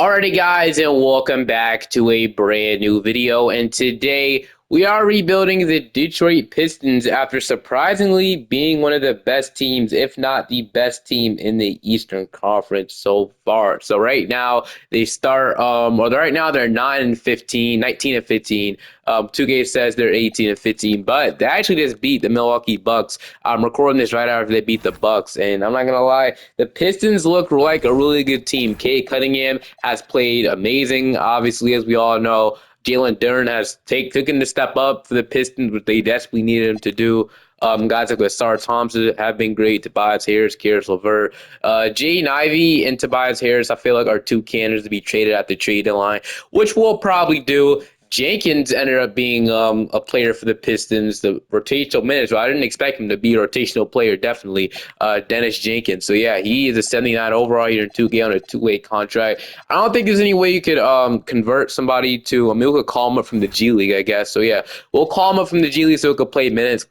Alrighty guys, and welcome back to a brand new video, and today we are rebuilding the Detroit Pistons after surprisingly being one of the best teams, if not the best team in the Eastern Conference so far. So right now they start right now they're 9-15, 19-15. 2K says they're 18-15, but they actually just beat the Milwaukee Bucks. I'm recording this right after they beat the Bucks, and I'm not gonna lie, the Pistons look like a really good team. Kate Cunningham has played amazing. Obviously, as we all know, Jalen Duren has taken the step up for the Pistons, which they desperately needed him to do. Guys like Lasar Thompson have been great. Tobias Harris, Karis LeVert, Jaden Ivey, and Tobias Harris, I feel like are two candidates to be traded at the trade deadline, which we'll probably do. Jenkins ended up being a player for the Pistons, the rotational minutes. Well, I didn't expect him to be a rotational player, definitely. Dennis Jenkins. So, yeah, he is a 79 overall here in 2K on a two-way contract. I don't think there's any way you could convert somebody to, we could call him up from the G League, I guess. So, yeah, we'll call him up from the G League so he could play minutes.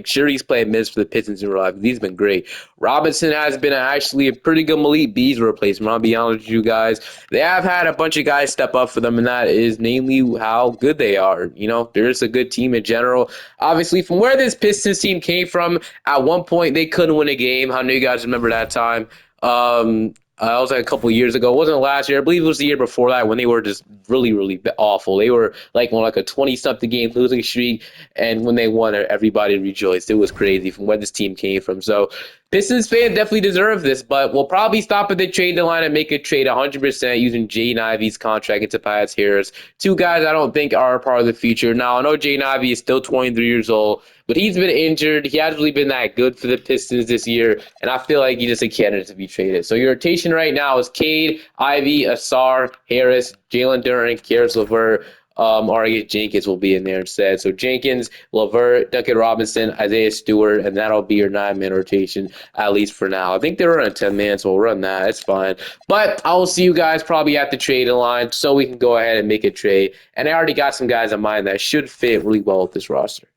Sure, he's playing minutes for the Pistons in real life. He's been great. Robinson has been actually a pretty good Malik Beasley replacement. I'll be honest with you guys. They have had a bunch of guys step up for them, and that is namely how good they are. You know, they're just a good team in general. Obviously, from where this Pistons team came from, at one point they couldn't win a game. I know you guys remember that time. That was like a couple of years ago. It wasn't last year. I believe it was the year before that when they were just really, really awful. They were like on like a 20-something game losing streak, and when they won, everybody rejoiced. It was crazy from where this team came from. So Pistons fans definitely deserve this, but we'll probably stop at the trade deadline and make a trade 100% using Jaden Ivey's contract into Tobias Harris. Two guys I don't think are a part of the future. Now, I know Jaden Ivey is still 23 years old, but he's been injured. He hasn't really been that good for the Pistons this year, and I feel like he's just a candidate to be traded. So your rotation right now is Cade, Ivey, Asar, Harris, Jalen Duren, Karis LeVert. Or I guess Jenkins will be in there instead. So Jenkins, LeVert, Duncan Robinson, Isaiah Stewart, and that'll be your 9-man rotation, at least for now. I think they're running 10-man, so we'll run that. It's fine. But I will see you guys probably at the trading line so we can go ahead and make a trade. And I already got some guys in mind that should fit really well with this roster.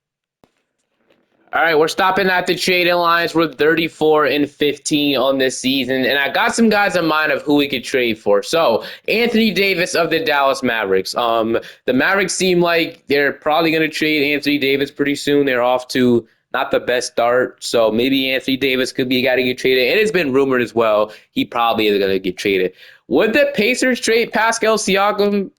All right, we're stopping at the trading lines. We're 34-15 on this season, and I got some guys in mind of who we could trade for. So, Anthony Davis of the Dallas Mavericks. The Mavericks seem like they're probably going to trade Anthony Davis pretty soon. They're off to not the best start, so maybe Anthony Davis could be a guy to get traded. And it's been rumored as well he probably is going to get traded. Would the Pacers trade Pascal Siakam?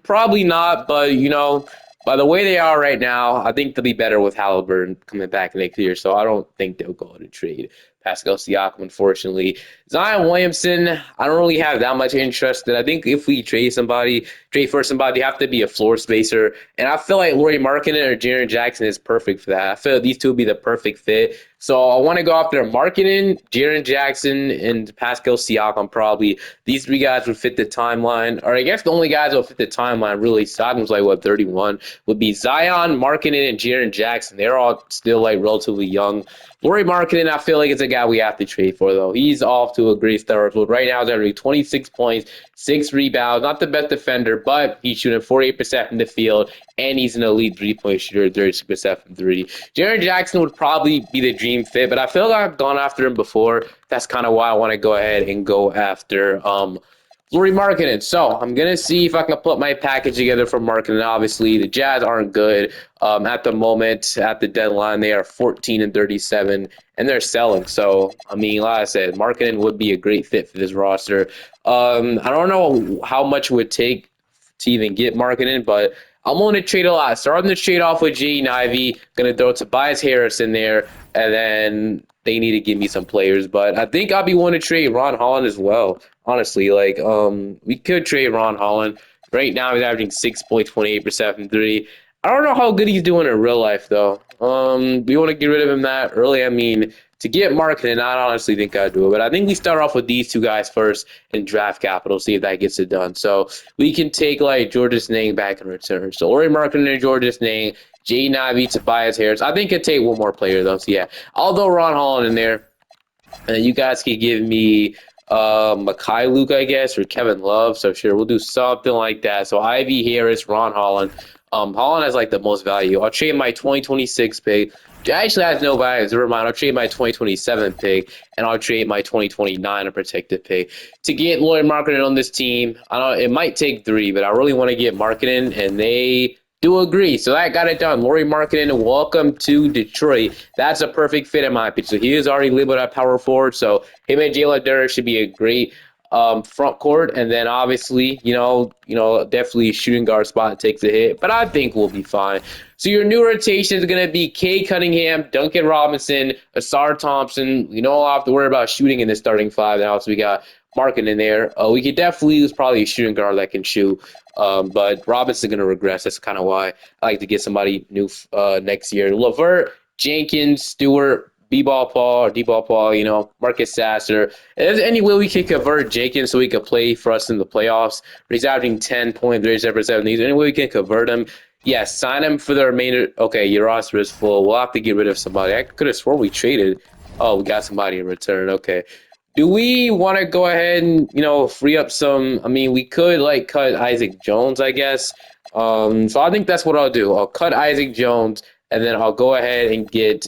Probably not, but you know. By the way they are right now, I think they'll be better with Halliburton coming back next year. So I don't think they'll go to trade Pascal Siakam, unfortunately. Zion Williamson, I don't really have that much interest in. I think if we trade for somebody, you have to be a floor spacer. And I feel like Lauri Markkanen or Jaren Jackson is perfect for that. I feel like these two would be the perfect fit. So I want to go after Markkanen, Jaren Jackson, and Pascal Siakam probably. These three guys would fit the timeline. Or I guess the only guys that would fit the timeline, really, Siakam's like, 31, would be Zion, Markkanen, and Jaren Jackson. They're all still like relatively young. Lauri Markkanen, I feel like it's a guy we have to trade for, though. He's off to a great start. Right now, he's averaging 26 points, 6 rebounds. Not the best defender, but he's shooting 48% from the field, and he's an elite three-point shooter, 36% from three. Jaren Jackson would probably be the dream fit, but I feel like I've gone after him before. That's kind of why I want to go ahead and go after Lauri Markkanen. So I'm going to see if I can put my package together for Markkanen. Obviously, the Jazz aren't good at the moment. At the deadline, they are 14-37, and they're selling. So, I mean, like I said, Markkanen would be a great fit for this roster. I don't know how much it would take to even get Markkanen, but I'm going to trade a lot. Starting to trade off with Jaden Ivey. Going to throw Tobias Harris in there, and then they need to give me some players. But I think I'll be willing to trade Ron Holland as well. Honestly, we could trade Ron Holland. Right now, he's averaging 6.28% from three. I don't know how good he's doing in real life, though. We want to get rid of him that early. I mean, to get Markkanen, I honestly think I'd do it. But I think we start off with these two guys first and draft capital, see if that gets it done. So we can take, Georges Niang back in return. So Lauri Markkanen and Georges Niang, Jaden Ivey, Tobias Harris. I think I'd take one more player, though. So, yeah, I'll throw Ron Holland in there. And you guys can give me Makai Luke, I guess, or Kevin Love. So, sure, we'll do something like that. So, Ivy, Harris, Ron Holland. Holland has, the most value. I'll trade my 2026 pick Actually, has no values. Never mind. I'll trade my 2027 pick and I'll trade my 2029 unprotected pick to get Lloyd Marketing on this team. I don't. It might take three, but I really want to get Marketing, and they do agree. So that got it done. Laurie Marketing, welcome to Detroit. That's a perfect fit in my opinion. So he is already labeled at power forward. So him and Jalen Durr should be a great front court, and then obviously, definitely shooting guard spot takes a hit, but I think we'll be fine. So your new rotation is going to be Kay Cunningham, Duncan Robinson, Asar Thompson. We don't have to worry about shooting in the starting five now, so we got Markin in there. We could definitely use probably a shooting guard that can shoot, but Robinson's going to regress. That's kind of why I like to get somebody new next year. Levert, Jenkins, Stewart, B-ball Paul or D-ball Paul, Marcus Sasser. If there's any way we could convert Jenkins so he could play for us in the playoffs, but he's averaging 10.37. Any way we can convert him, yes, sign him for the remainder. Okay, your roster is full. We'll have to get rid of somebody. I could have sworn we traded. Oh, we got somebody in return. Okay. Do we want to go ahead and, free up some? I mean, we could, cut Isaac Jones, I guess. So I think that's what I'll do. I'll cut Isaac Jones, and then I'll go ahead and get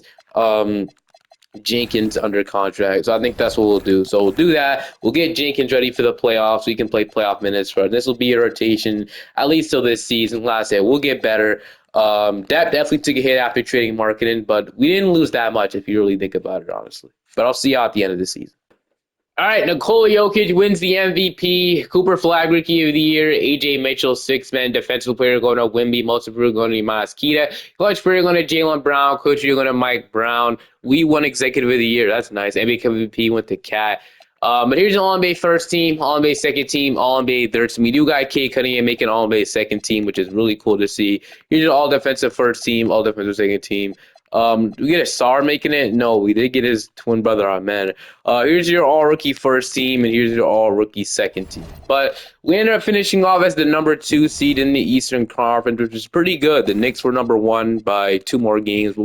Jenkins under contract. So I think that's what we'll do. So we'll do that. We'll get Jenkins ready for the playoffs. So he can play playoff minutes for us. This will be a rotation at least till this season. Like I said, we'll get better. That definitely took a hit after trading Marketing, but we didn't lose that much if you really think about it, honestly. But I'll see you at the end of the season. All right, Nikola Jokic wins the MVP. Cooper Flag Rookie of the Year. AJ Mitchell, six-man defensive player going to Wimby. Most improved going to Miles Kita. Clutch player going to Jaylen Brown. Coach you're going to Mike Brown. We won Executive of the Year. That's nice. NBA MVP went to Cat. But here's an All-NBA first team, All-NBA second team, All-NBA third team. We do got Kay Cunningham making All-NBA second team, which is really cool to see. Here's an All-Defensive first team, All-Defensive second team. We get a Sar making it? No, we did get his twin brother on, man. Here's your all-rookie first team, and here's your all-rookie second team. But we ended up finishing off as the number 2 seed in the Eastern Conference, which is pretty good. The Knicks were number 1 by 2 more games. But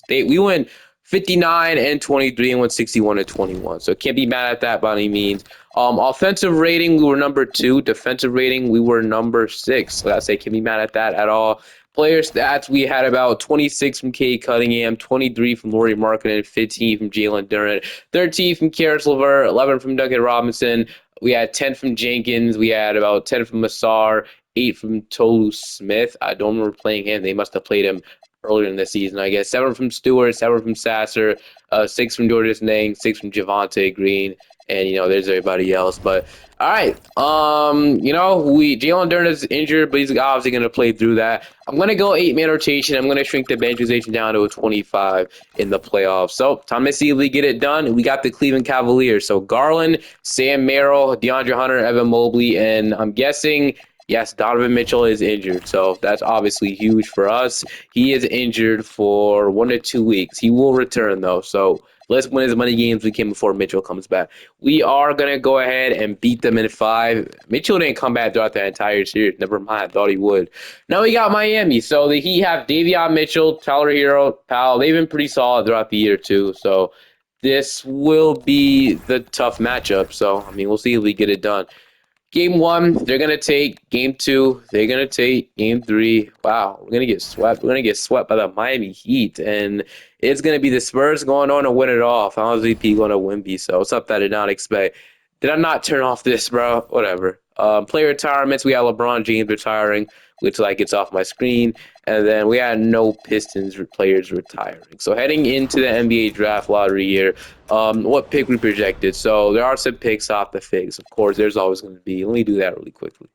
we went 59 and 23 and went 61 and 21. So can't be mad at that by any means. Offensive rating, we were number 2. Defensive rating, we were number 6. So I say can't be mad at that at all. Player stats, we had about 26 from Kay Cunningham, 23 from Laurie Marketing, 15 from Jalen Duren, 13 from Karis LeVert, 11 from Duncan Robinson. We had 10 from Jenkins. We had about 10 from Massar, 8 from Tolu Smith. I don't remember playing him. They must have played him earlier in the season, I guess. 7 from Stewart, 7 from Sasser, 6 from Georges Nang, 6 from Javante Green, and there's everybody else. But all right, Jalen Duren is injured, but he's obviously gonna play through that. I'm gonna go 8-man rotation. I'm gonna shrink the bench rotation down to a 25 in the playoffs. So time to see if we get it done. We got the Cleveland Cavaliers. So Garland, Sam Merrill, DeAndre Hunter, Evan Mobley, and I'm guessing. Yes, Donovan Mitchell is injured, so that's obviously huge for us. He is injured for 1 to 2 weeks. He will return, though, so let's win as many games we can before Mitchell comes back. We are going to go ahead and beat them in 5. Mitchell didn't come back throughout the entire series. Never mind, I thought he would. Now we got Miami, so the Heat have Davion Mitchell, Tyler Hero, Powell. They've been pretty solid throughout the year, too, so this will be the tough matchup. So, we'll see if we get it done. Game 1, they're going to take. Game 2, they're going to take. Game 3, wow, we're going to get swept. We're going to get swept by the Miami Heat, and it's going to be the Spurs going on to win it off. Finals VP going to Wimby, so it's something I did not expect. Did I not turn off this, bro? Whatever. Player retirements, we had LeBron James retiring, which gets off my screen. And then we had no Pistons players retiring. So heading into the NBA draft lottery here, what pick we projected. So there are some picks off the figs. Of course, there's always going to be. Let me do that really quickly.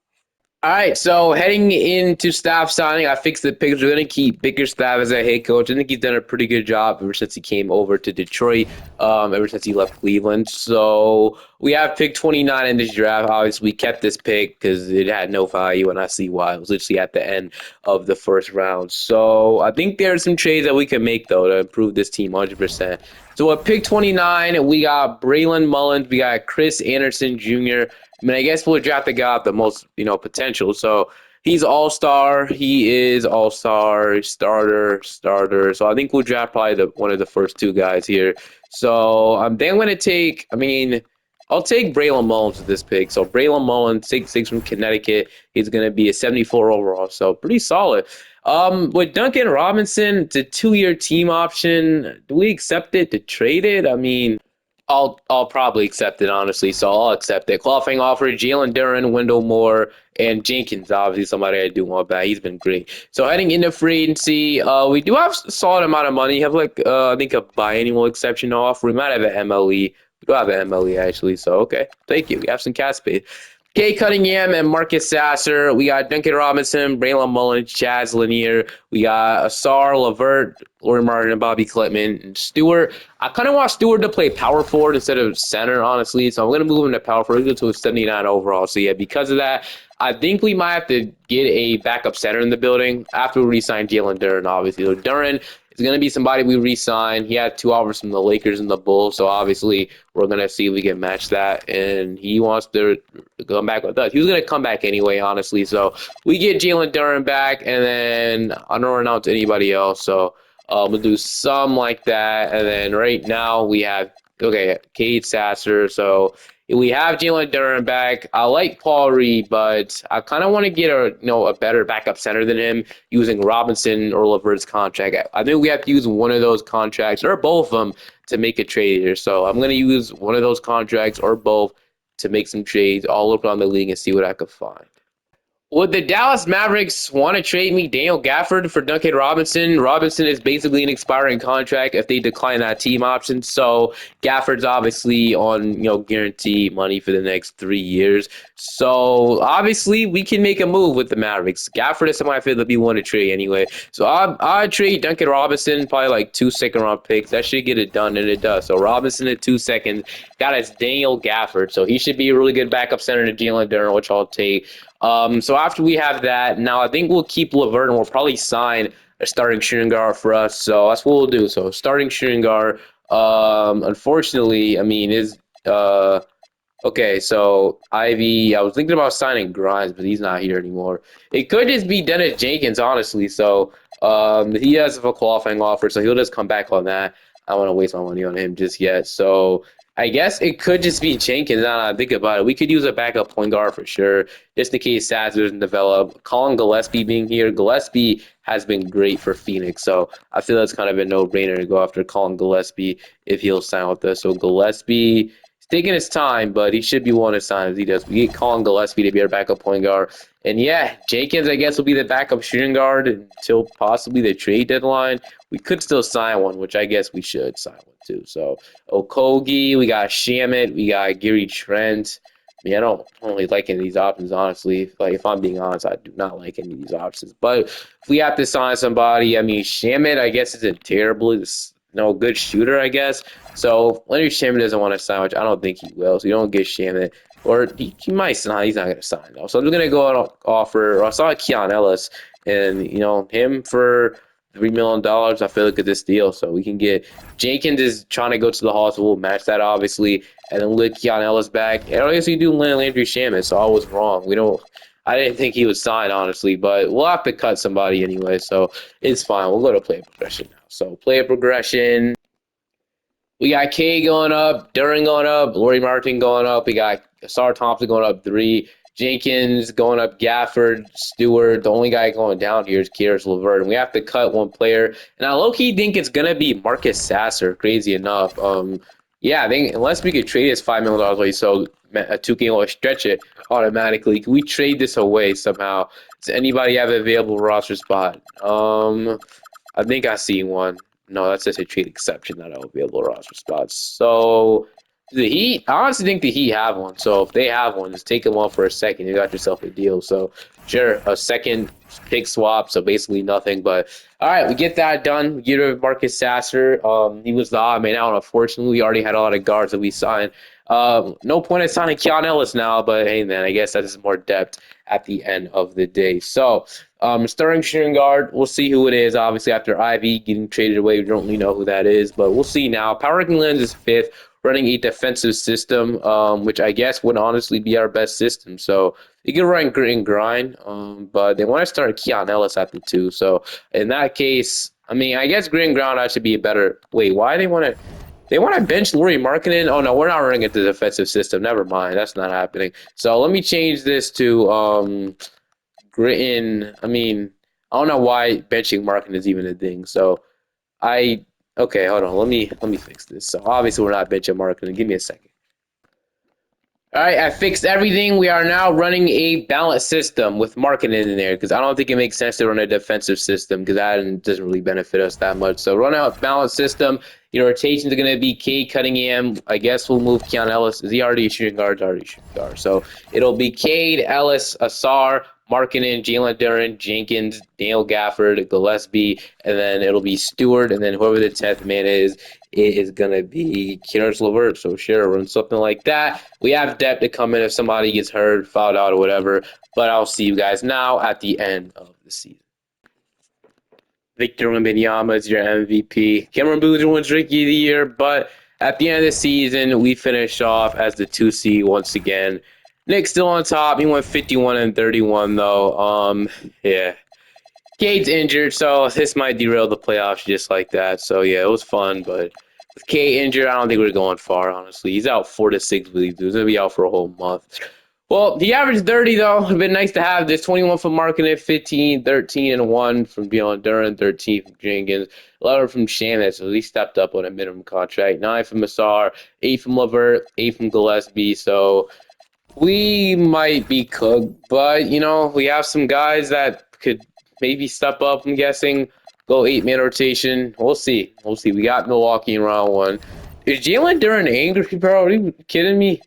All right, so heading into staff signing, I fixed the picks. We're going to keep Bickerstaff as a head coach. I think he's done a pretty good job ever since he came over to Detroit, ever since he left Cleveland. So we have pick 29 in this draft. Obviously, we kept this pick because it had no value, and I see why. It was literally at the end of the first round. So I think there are some trades that we can make, though, to improve this team 100%. So at pick 29, we got Braylon Mullins. We got Chris Anderson Jr., I guess we'll draft the guy with the most, potential. So he's all-star. He is all-star, starter. So I think we'll draft probably one of the first 2 guys here. So then I'm going to take, I'll take Braylon Mullins with this pick. So Braylon Mullins, 6'6" from Connecticut. He's going to be a 74 overall. So pretty solid. With Duncan Robinson, it's a 2-year team option. Do we accept it to trade it? I mean, I'll probably accept it honestly, so I'll accept it. Qualifying offer: Jalen Duren, Wendell Moore, and Jenkins. Obviously, somebody I do want back. He's been great. So heading into free agency, we do have a solid amount of money. Have like I think a biannual exception offer. We might have an MLE. We do have an MLE actually. So okay, thank you. We have some cap space. Kay Cunningham and Marcus Sasser. We got Duncan Robinson, Braylon Mullins, Chaz Lanier. We got Asar, Levert, Laurie Martin, and Bobby Klitman, and Stewart. I kind of want Stewart to play power forward instead of center, honestly. So I'm going to move him to power forward. He'll go to a 79 overall. So yeah, because of that, I think we might have to get a backup center in the building after we re-sign Jalen Duren, obviously. So Duren is going to be somebody we re-sign. He had 2 offers from the Lakers and the Bulls. So obviously we're going to see if we can match that. And he wants to come back with us. He was going to come back anyway, honestly. So we get Jalen Duren back, and then I don't announce anybody else. So we'll do some like that. And then right now we have, okay, Kate Sasser. So we have Jalen Duren back. I like Paul Reed, but I kind of want to get a better backup center than him using Robinson or Levert's contract. I think we have to use one of those contracts or both of them to make a trade here. So I'm going to use one of those contracts or both to make some trades. I'll look around the league and see what I could find. Would the Dallas Mavericks want to trade me Daniel Gafford for Duncan Robinson? Robinson is basically an expiring contract if they decline that team option. So Gafford's obviously on guarantee money for the next 3 years. So obviously we can make a move with the Mavericks. Gafford is somebody I feel that we want to trade anyway. So I trade Duncan Robinson, probably like 2 second-round picks. That should get it done, and it does. So Robinson at 2 seconds. Got us Daniel Gafford. So he should be a really good backup center to Jalen Duren, which I'll take. So after we have that, now I think we'll keep Levert and we'll probably sign a starting shooting guard for us. So that's what we'll do. So starting shooting guard. Unfortunately, I mean, is okay, so Ivy, I was thinking about signing Grimes, but he's not here anymore. It could just be Dennis Jenkins, honestly. So he has a qualifying offer, so he'll just come back on that. I don't want to waste my money on him just yet. So I guess it could just be Jenkins. Now that I think about it, we could use a backup point guard for sure, just in case Saz doesn't develop. Colin Gillespie being here, Gillespie has been great for Phoenix, so I feel that's kind of a no-brainer to go after Colin Gillespie if he'll sign with us. So Gillespie. He's taking his time, but he should be one to sign as he does. We get Colin Gillespie to be our backup point guard. And yeah, Jenkins, I guess, will be the backup shooting guard until possibly the trade deadline. We could still sign one, which I guess we should sign one too. So Okogie, we got Shamit, we got Gary Trent. I mean, I don't really like any of these options, honestly. Like, if I'm being honest, I do not like any of these options. But if we have to sign somebody, I mean, Shamit, I guess, isn't terrible. It's good shooter, I guess. So Leonard Shamit doesn't want to sign, which I don't think he will. So you don't get Shamit. Or he might sign. He's not going to sign, though. So I'm just going to go out and offer. I saw Keon Ellis, and, him for $3 million, I feel like it's this deal. So we can get Jenkins is trying to go to the Hall, so we'll match that, obviously. And then let Keon Ellis back. And I guess we do Landry Shamit, so I was wrong. I didn't think he would sign, honestly, but we'll have to cut somebody anyway, so it's fine. We'll go to player progression now. So player progression. We got K going up, Duran going up, Laurie Martin going up. We got Sar Thompson going up 3, Jenkins going up, Gafford, Stewart. The only guy going down here is Karis LeVert. And we have to cut one player. And I low-key think it's going to be Marcus Sasser, crazy enough. Yeah, I think unless we could trade his $5 million away, so a 2K will stretch it automatically. Can we trade this away somehow? Does anybody have an available roster spot? I think I see one. No, that's just a trade exception, not an available roster spots. So the Heat, I honestly think the Heat have one. So if they have one, just take them on for a second. You got yourself a deal. So sure, a second pick swap. So basically nothing. But all right, we get that done. We get rid of Marcus Sasser. He was the odd man out. Unfortunately, we already had a lot of guards that we signed. No point in signing Keon Ellis now, but hey, man, I guess that is more depth at the end of the day. So, starting shooting guard, we'll see who it is. Obviously, after Ivy getting traded away, we don't really know who that is, but we'll see now. Power Ranking Lens is 5th, running a defensive system, which I guess would honestly be our best system. So, you can run grit and grind, but they want to start Keon Ellis at the 2. So, in that case, I mean, I guess grit and grind should be a better. Wait, why do they want to? They want to bench Lauri Markkinen. Oh no, we're not running into the defensive system. Never mind, that's not happening. So let me change this to Gritton. I mean, I don't know why benching Markkinen is even a thing. So I okay, hold on. Let me fix this. So obviously we're not benching Markkinen. Give me a second. All right, I fixed everything. We are now running a balanced system with marketing in there because I don't think it makes sense to run a defensive system because that doesn't really benefit us that much. So run out balanced system. Your rotations are going to be Cade Cunningham. I guess we'll move Keon Ellis. Is he already a shooting guard? Already a shooting guard. So it'll be Cade, Ellis, Asar, Markkinen, Jalen Duren, Jenkins, Daniel Gafford, Gillespie, and then it'll be Stewart, and then whoever the 10th man is, it is going to be Kieran Levert. So sure, run something like that. We have depth to come in if somebody gets hurt, fouled out, or whatever. But I'll see you guys now at the end of the season. Victor Wembanyama is your MVP. Cameron Boozer wins Rookie of the Year, but at the end of the season, we finished off as the 2 seed once again. Nick's still on top. He went 51 and 31 though. Yeah. Cade's injured, so this might derail the playoffs just like that. So yeah, it was fun, but with Cade injured, I don't think we're going far. Honestly, he's out 4 to 6 weeks. He's gonna be out for a whole month. Well, he averaged 30 though. It'd been nice to have this. 21 from Markkinen, 15, 13 and 1 from Beyond Duran, 13 from Jenkins, 11 from Shannon, so he stepped up on a minimum contract. 9 from Massar, 8 from Levert, 8 from Gillespie. So we might be cooked, but we have some guys that could maybe step up. I'm guessing go 8-man rotation. We'll see. We'll see. We got Milwaukee in round 1. Is Jalen Duren angry, bro? Are you kidding me?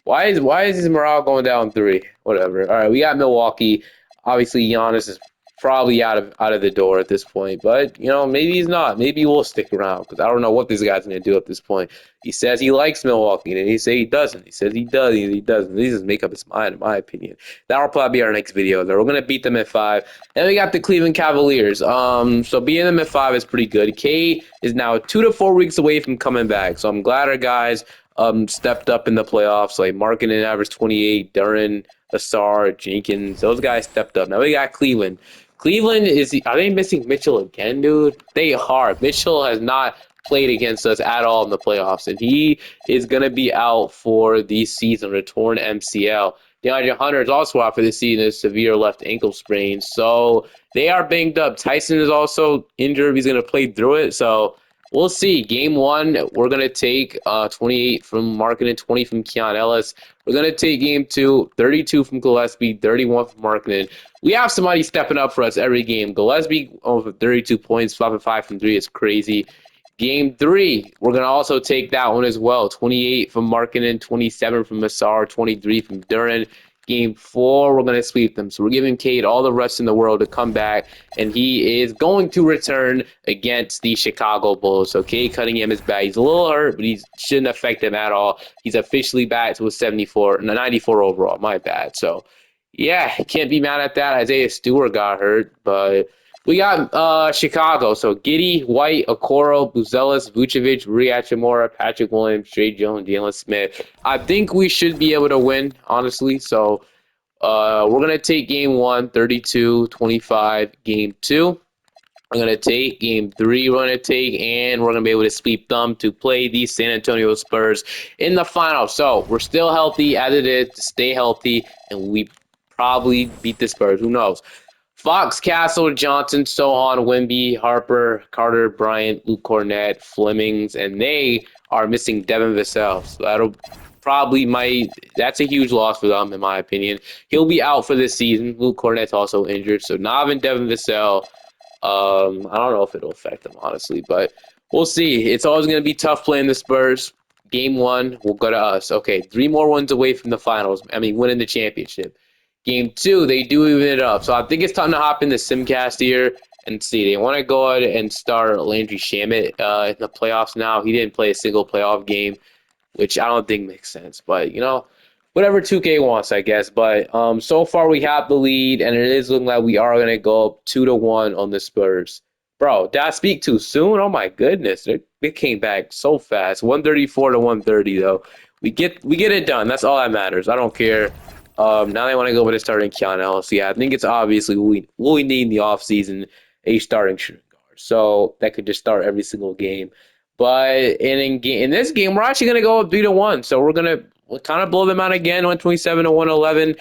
Why is his morale going down 3? Whatever. All right, we got Milwaukee. Obviously, Giannis is probably out of the door at this point, but maybe he's not. Maybe we'll stick around because I don't know what this guy's gonna do at this point. He says he likes Milwaukee, and he say he doesn't. He says he does, and he doesn't. He just make up his mind, in my opinion. That'll probably be our next video. Though we're gonna beat them at 5. Then we got the Cleveland Cavaliers. So beating them at 5 is pretty good. K is now 2 to 4 weeks away from coming back. So I'm glad our guys stepped up in the playoffs. Like Markkinen averaged 28, Duren, Asar, Jenkins. Those guys stepped up. Now we got Cleveland. Cleveland are they missing Mitchell again, dude? They are. Mitchell has not played against us at all in the playoffs, and he is going to be out for the season with a torn MCL. DeAndre Hunter is also out for the season, a severe left ankle sprain. So they are banged up. Tyson is also injured. He's going to play through it. So we'll see. Game 1, we're going to take 28 from Markkinen, 20 from Keon Ellis. We're going to take Game 2, 32 from Gillespie, 31 from Markkinen. We have somebody stepping up for us every game. Gillespie over 32 points, 5 and 5 from 3 is crazy. Game 3, we're going to also take that one as well. 28 from Markkinen, 27 from Massar, 23 from Duren. Game 4, we're going to sweep them. So we're giving Cade all the rest in the world to come back, and he is going to return against the Chicago Bulls. So Cade Cunningham is back. He's a little hurt, but he shouldn't affect him at all. He's officially back to a 94 overall. My bad. So yeah, can't be mad at that. Isaiah Stewart got hurt, but we got Chicago. So Giddey, White, Okoro, Buzelis, Vucevic, Hachimura, Patrick Williams, Trey Jones, Jalen Smith. I think we should be able to win, honestly. So we're going to take game 1, 32-25. Game 2, we're going to take game 3. We're going to take, and we're going to be able to sweep them to play the San Antonio Spurs in the final. So we're still healthy as it is to stay healthy, and we probably beat the Spurs. Who knows? Fox, Castle, Johnson, Sohan, Wemby, Harper, Carter, Bryant, Luke Cornett, Flemings, and they are missing Devin Vassell. So that's a huge loss for them, in my opinion. He'll be out for this season. Luke Cornett's also injured. So Nav and Devin Vassell, I don't know if it'll affect them, honestly, but we'll see. It's always going to be tough playing the Spurs. Game 1 will go to us. Okay, 3 more wins away from the finals. Winning the championship. Game 2, they do even it up. So I think it's time to hop in the Simcast here and see. They want to go ahead and start Landry Shamet in the playoffs now. He didn't play a single playoff game, which I don't think makes sense. But, whatever 2K wants, I guess. But so far we have the lead, and it is looking like we are going to go up 2-1 on the Spurs. Bro, did I speak too soon? Oh, my goodness. They came back so fast. 134-130, though. We get it done. That's all that matters. I don't care. Now they want to go with a starting Keon Ellis. Yeah, I think it's obviously what we need in the offseason, a starting shooting guard. So that could just start every single game. But in this game, we're actually gonna go up 3-1. So we'll kind of blow them out again, 127 to 111.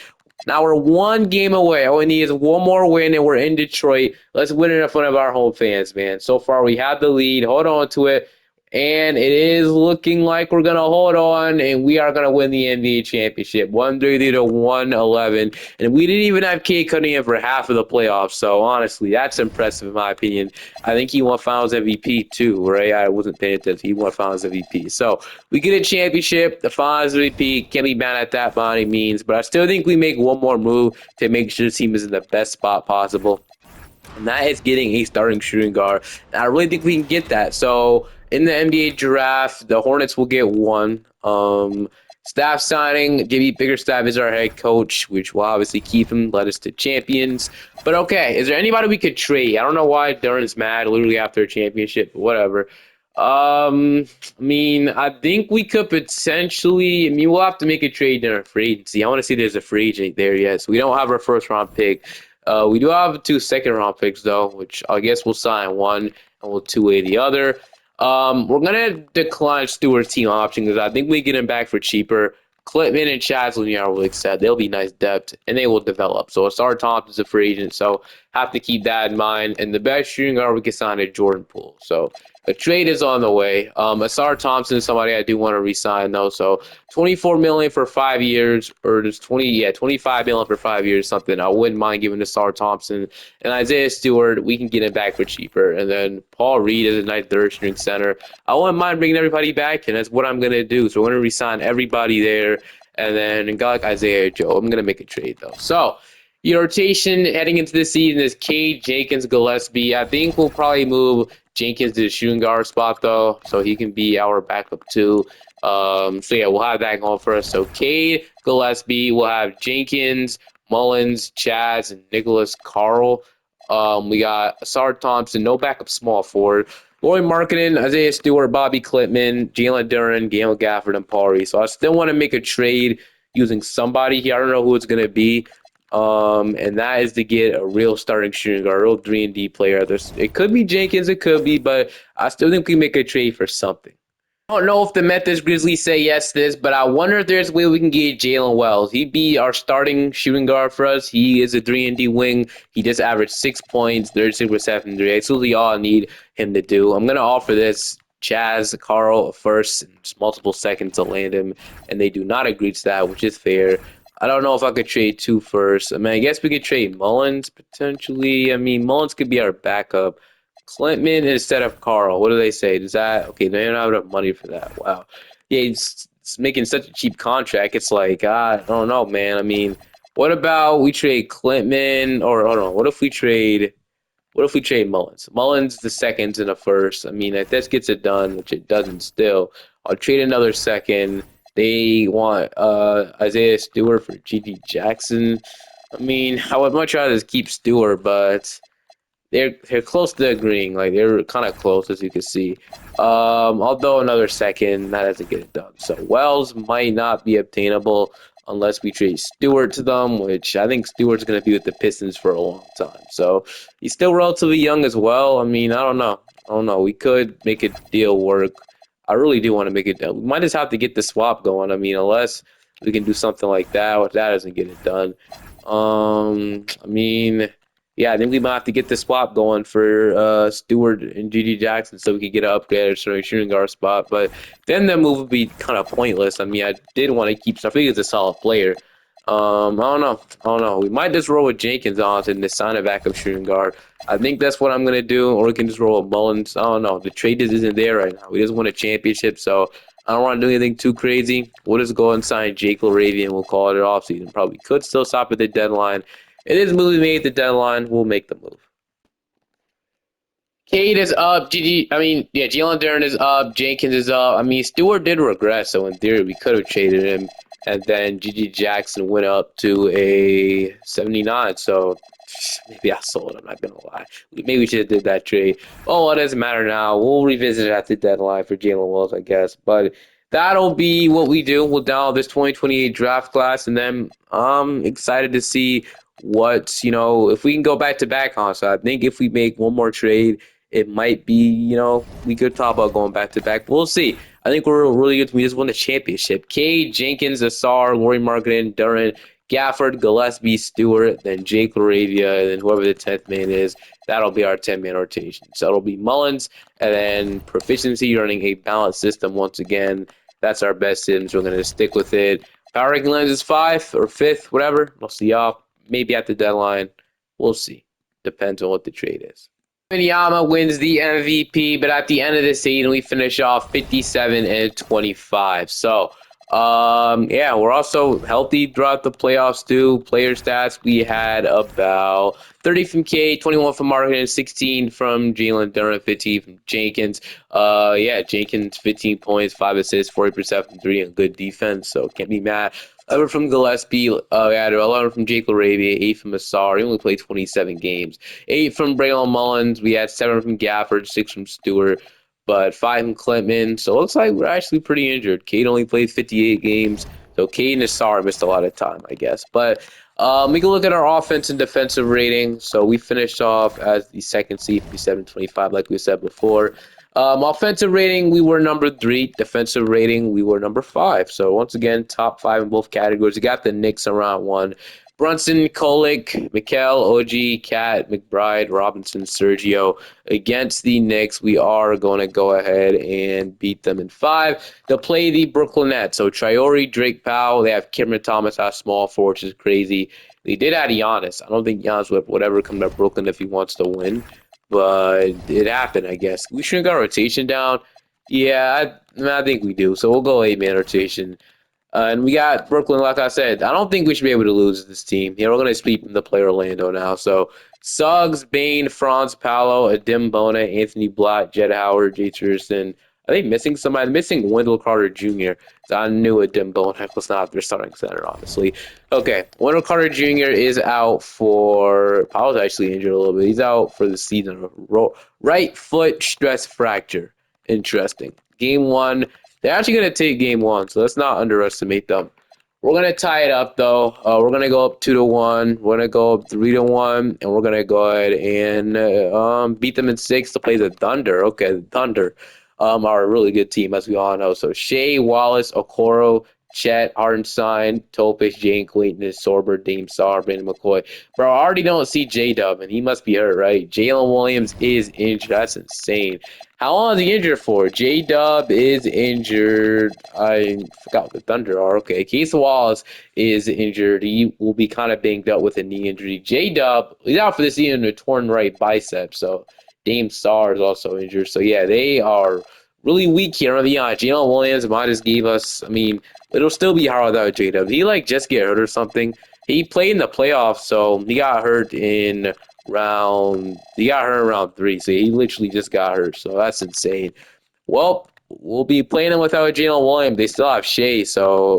Now we're one game away. All we need is one more win, and we're in Detroit. Let's win it in front of our home fans, man. So far, we have the lead. Hold on to it. And it is looking like we're going to hold on, and we are going to win the NBA championship, 130 to 111. And we didn't even have Cade cutting in for half of the playoffs. So, honestly, that's impressive, in my opinion. I think he won Finals MVP, too, right? I wasn't paying attention. He won Finals MVP. So, we get a championship, the Finals MVP. Can't be mad at that by any means. But I still think we make one more move to make sure the team is in the best spot possible, and that is getting a starting shooting guard. And I really think we can get that. So in the NBA draft, the Hornets will get one. Staff signing, JB Bickerstaff is our head coach, which will obviously keep him, led us to champions. But okay, is there anybody we could trade? I don't know why Duran's mad literally after a championship, but whatever. I think we could potentially. I mean, we'll have to make a trade in our free agency. I want to see there's a free agent there yet. So we don't have our first round pick. We do have two second-round picks, though, which I guess we'll sign one and we'll two-way the other. We're going to decline Stewart's team option because I think we get him back for cheaper. Clipman and Chazley are really excited. They'll be nice depth, and they will develop. So Asar Thompson's a free agent, so have to keep that in mind. And the best shooting guard we can sign is Jordan Poole. So a trade is on the way. Asar Thompson is somebody I do want to re-sign, though. So 24 million for 5 years, or just 25 million for 5 years, something. I wouldn't mind giving to Asar Thompson and Isaiah Stewart. We can get him back for cheaper. And then Paul Reed is a nice third string center. I wouldn't mind bringing everybody back, and that's what I'm gonna do. So we're gonna re-sign everybody there. And then a guy like Isaiah Joe, I'm gonna make a trade though. So your rotation heading into this season is Cade, Jenkins, Gillespie. I think we'll probably move Jenkins to the shooting guard spot though, so he can be our backup too. So yeah, we'll have that going for us. So Cade, Gillespie, we'll have Jenkins, Mullins, Chaz, and Nicholas Carl. We got Asar Thompson, no backup small forward. Roy Markkinen, Isaiah Stewart, Bobby Clipman, Jalen Duren, Gail Gafford, and Paul Reed. So I still want to make a trade using somebody here. I don't know who it's gonna be. And that is to get a real starting shooting guard, a real 3-and-D player. It could be Jenkins, it could be, but I still think we make a trade for something. I don't know if the Memphis Grizzlies say yes to this, but I wonder if there's a way we can get Jalen Wells. He'd be our starting shooting guard for us. He is a 3-and-D wing. He just averaged 6 points, 36% from 3. That's really all I need him to do. I'm going to offer this Chaz, Carl, a first, and just multiple seconds to land him, and they do not agree to that, which is fair. I don't know if I could trade two first. I mean, I guess we could trade Mullins potentially. I mean, Mullins could be our backup. Clintman instead of Carl. What do they say? Does that okay? They don't have enough money for that. Wow. Yeah, it's making such a cheap contract. It's like I don't know, man. I mean, what about we trade Clintman or hold on? What if we trade Mullins? Mullins the second and the first. I mean, if this gets it done, which it doesn't still, I'll trade another second. They want Isaiah Stewart for G.G. Jackson. I mean, I would much rather just keep Stewart, but they're close to agreeing. Like they're kind of close, as you can see. Although another second, that doesn't get it done. So Wells might not be obtainable unless we trade Stewart to them, which I think Stewart's going to be with the Pistons for a long time. So he's still relatively young as well. I mean, I don't know. We could make a deal work. I really do want to make it done. We might just have to get the swap going. I mean, unless we can do something like that, if that doesn't get it done. I mean, yeah, I think we might have to get the swap going for Stewart and G.G. Jackson so we could get an upgrade or shooting guard spot. But then the move would be kind of pointless. I mean, I did want to keep. I think he's a solid player. I don't know. We might just roll with Jenkins on and sign a backup shooting guard. I think that's what I'm gonna do, or we can just roll with Mullins. I don't know. The trade just isn't there right now. We just won a championship, so I don't want to do anything too crazy. We'll just go and sign Jake LaRavia and we'll call it an offseason. Probably could still stop at the deadline. It is a move we made at the deadline. We'll make the move. Cade is up. Jalen Duren is up. Jenkins is up. I mean, Stewart did regress, so in theory, we could have traded him. And then G.G. Jackson went up to a 79. So maybe I sold. I'm not gonna lie. Maybe we should have did that trade. Oh, it doesn't matter now. We'll revisit it at the deadline for Jalen Wells, I guess. But that'll be what we do. We'll download this 2028 draft class, and then I'm excited to see if we can go back to back on. So I think if we make one more trade, it might be, we could talk about going back to back. We'll see. I think we're really good. We just won the championship. K, Jenkins, Asar, Laurie Marketing, Duran, Gafford, Gillespie, Stewart, then Jake Laravia, and then whoever the 10th man is. That'll be our 10-man rotation. So it'll be Mullins, and then proficiency running a balanced system once again. That's our best sims. We're going to stick with it. Power ranking lines is 5th or 5th, whatever. We'll see y'all maybe at the deadline. We'll see. Depends on what the trade is. Yama wins the MVP, but at the end of the season, we finish off 57-25. So, yeah, we're also healthy throughout the playoffs too. Player stats, we had about 30 from K, 21 from Martin, 16 from Jalen Durham, 15 from Jenkins. Yeah, Jenkins 15 points, 5 assists, 40% from 3, and good defense. So can't be mad. 11 from Gillespie, we had 11 from Jake Laravia, 8 from Asar. He only played 27 games. 8 from Braylon Mullins. We had 7 from Gafford, 6 from Stewart, but 5 from Clinton. So it looks like we're actually pretty injured. Cade only played 58 games. So Cade and Asar missed a lot of time, I guess. But we can look at our offense and defensive rating. So we finished off as the second seed, 57-25, like we said before. Offensive rating, we were number 3. Defensive rating, we were number 5. So once again, top 5 in both categories. We got the Knicks around 1. Brunson, Kolick, Mikal, OG, Cat, McBride, Robinson, Sergio. Against the Knicks, we are going to go ahead and beat them in 5. They'll play the Brooklyn Nets. So Traore, Drake Powell. They have Cameron Thomas as small forward, which is crazy. They did add Giannis. I don't think Giannis would ever come to Brooklyn if he wants to win. But it happened, I guess. We shouldn't got rotation down. Yeah, I think we do. So we'll go 8-man rotation. And we got Brooklyn, like I said. I don't think we should be able to lose this team. We're going to sweep the play Orlando now. So Suggs, Bain, Franz, Paolo, Adim Bona, Anthony Blatt, Jed Howard, Jay Thurston. Are they missing somebody? Missing Wendell Carter Jr. So I knew Adim Bona was not their starting center, honestly. Okay, Wendell Carter Jr. is out for... Paolo's actually injured a little bit. He's out for the season. Right foot stress fracture. Interesting. Game 1. They're actually going to take game 1, so let's not underestimate them. We're going to tie it up, though. We're going to go up 2-1. We're going to go up 3-1, and we're going to go ahead and beat them in 6 to play the Thunder. Okay, the Thunder are a really good team, as we all know. So Shea, Wallace, Okoro, Chet, Hartenstein, Topish, Jane Clayton, Sorber, Dame Sar, Brandon McCoy. Bro, I already don't see J-Dub, and he must be hurt, right? Jalen Williams is injured. That's insane. How long is he injured for? J-Dub is injured. I forgot what the Thunder are. Okay, Case Wallace is injured. He will be kind of banged up with a knee injury. J-Dub, he's out for the season, a torn right bicep. So Dame Sar is also injured. So yeah, they are really weak here on the eye. Jalen Williams might just gave us, I mean, it'll still be hard without J-Dub. He just get hurt or something. He played in the playoffs, so he got hurt in round 3, so he literally just got hurt, so that's insane. Well, we'll be playing him without Jalen Williams. They still have Shea,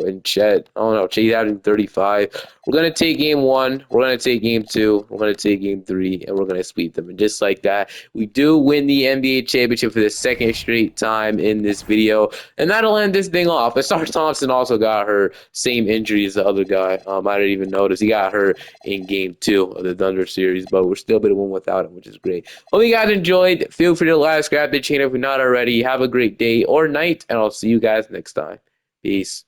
and Chet. Oh no, Shea's having 35. We're gonna take game 1. We're gonna take game 2. We're gonna take game 3, and we're gonna sweep them. And just like that, we do win the NBA championship for the second straight time in this video, and that'll end this thing off. Asar Thompson also got hurt, same injury as the other guy. I didn't even notice he got hurt in game 2 of the Thunder series, but we're still able to win without him, which is great. Hope you guys enjoyed. Feel free to like, subscribe to the channel if you're not already. Have a great day or night, and I'll see you guys next time. Peace.